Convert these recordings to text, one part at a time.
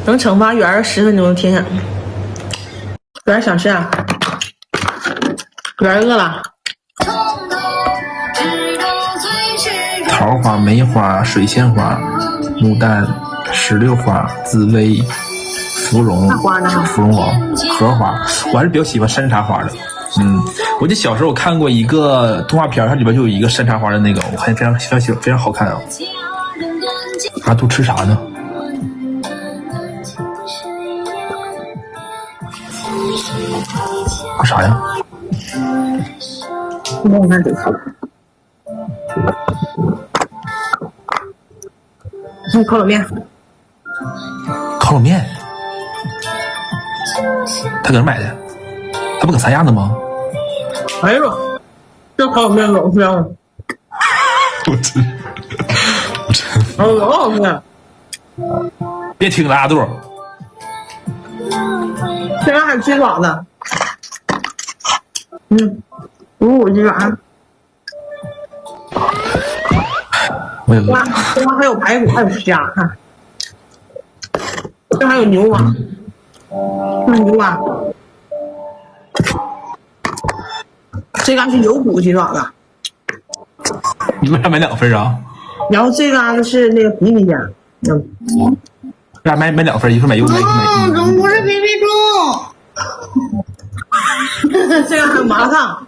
等惩罚员10分钟停下。员想吃啊？员饿了。桃花、梅花、水仙花、牡丹、石榴花、紫薇、芙蓉、芙蓉王、荷花，我还是比较喜欢山茶花的。我记得小时候我看过一个动画片，它里边就有一个山茶花的那个，我看非常好看啊。阿杜吃啥呢？吃啥呀？我看这个。烤冷面。烤冷面？他搁哪买的？他不搁三亚呢吗？哎呦，这烤冷面老香了。我真，老好吃。别听了，阿杜。现在还有鸡爪子。55鸡爪。我也饿。这还有排骨，还有虾，看。这还有牛蛙。这是牛蛙。这嘎是有骨鸡爪子。你为啥买2份啊？然后这嘎是那个皮皮虾。为啥买2份？一份买油，一份买。怎么不是皮皮猪？这个还有麻辣烫，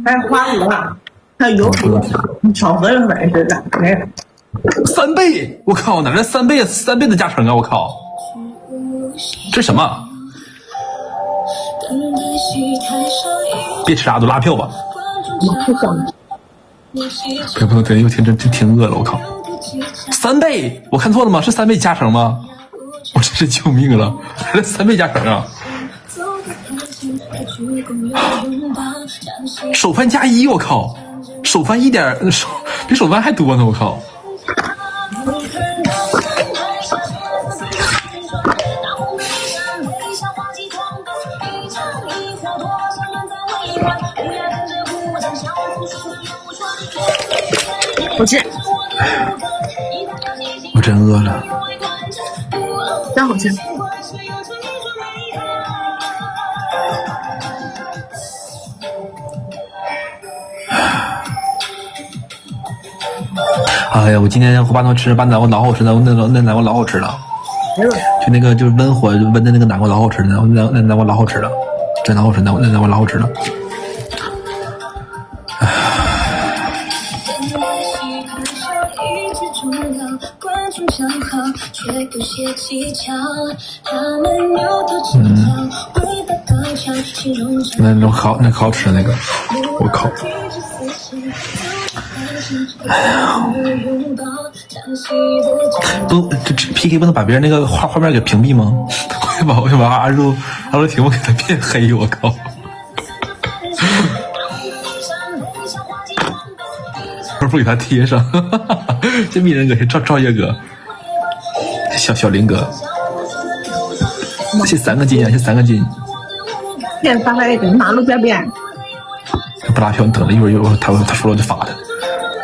还有花蛤，还有油骨，炒河粉似的。3倍！我靠，哪来3倍？3倍的加成啊！我靠，这是什么？别吃阿杜拉票吧！不能对，又挺饿了，我靠！3倍，我看错了吗？是3倍加成吗？我真是救命了！还是3倍加成啊！手饭加1，我靠！手饭比手饭还多呢，我靠！不吃，我真饿了。真好吃。哎呀，我今天和爸妈吃把南瓜老好吃，那南瓜老好吃了。就那个就是温火温的那个南瓜老好吃了，那南瓜老好吃了，真老好吃，那南瓜老好吃了。那可好吃那个，我靠！哎呀，这 PK 不能把别人那个画面给屏蔽吗？我要把阿肉屏幕给它变黑，我靠！不给他贴上，这迷人哥是赵爷哥，小林哥，这3个金啊，这3个金。现在发给马路边边。不拉票，你等了一会儿他说了我就发他。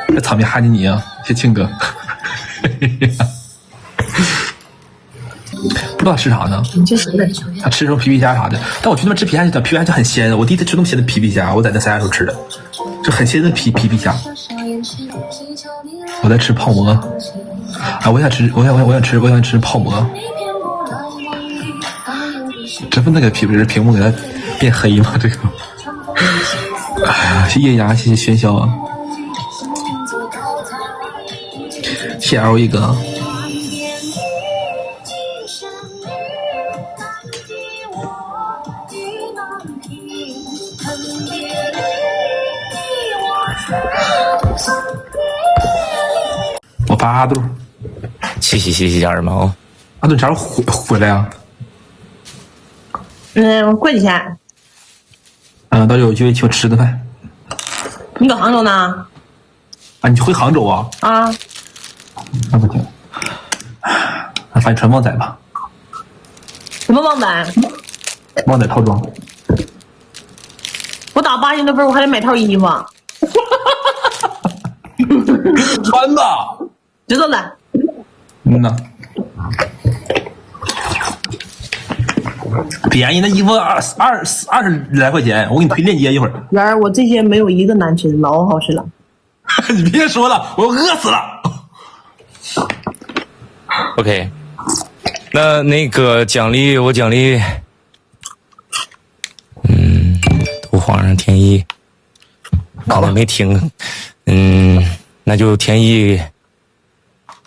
这场面害你啊，谢庆哥。不知道吃啥呢？他吃什么皮皮虾啥的，但我觉得吃皮皮虾就很鲜。我第一次吃那么鲜的皮皮虾，我在那三亚时候吃的，就很鲜的皮皮虾。我在吃泡馍，啊，我想吃泡馍。这不那个屏幕给它变黑吗？这个，哎呀，谢谢牙，谢谢喧嚣啊，谢谢 LE 哥。我发阿杜，谢谢家人们哦。阿杜啥时候回来呀？过几天。到时候有机会请我吃顿饭。你搁杭州呢？啊，你回杭州啊？啊。那不行，那反正穿旺仔吧。什么旺仔？旺仔套装。我打80多分，我还得买套衣服。穿吧。知道了。呐。便宜，那衣服20来块钱，我给你推链接一会儿。然而我这些没有一个难吃，老好吃了。你别说了，我要饿死了。OK， 那个奖励我奖励，头皇上天意，刚才没听，那就天意。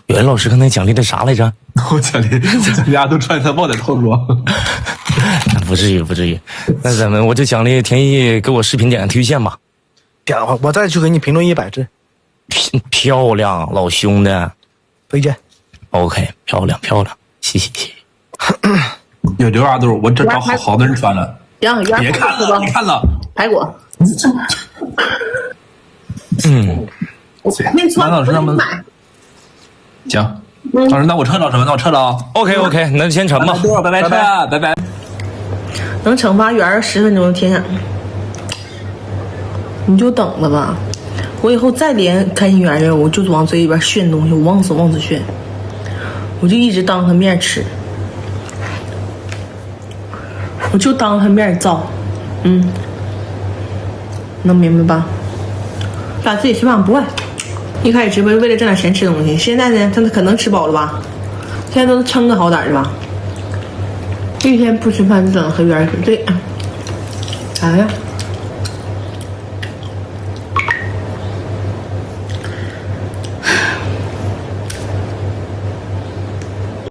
袁老师刚才奖励的啥来着？我奖励大家都穿他豹的套装。不至于不至于，那我就奖励天意给我视频点个推荐吧。点了，我再去给你评论100字。漂亮，老兄的，推荐。OK， 漂亮，谢谢。有刘阿豆，我这找好多人穿了。行，别看了，别看了。排骨。那穿老师他们行。老师，那我撤了，那我撤了啊。OK， 那就先成吧。拜拜，拜拜。能惩罚圆10分钟的天下，你就等着吧。我以后再连开心圆任务，我就往嘴里边炫东西，我往死炫，我就一直当他面吃，我就当他面造，能明白吧？把自己吃饭不会。一开始直播为了挣点钱吃东西，现在呢，他可能吃饱了吧？现在都是撑个好点的吧？一天不吃饭就等和圆对，啥呀？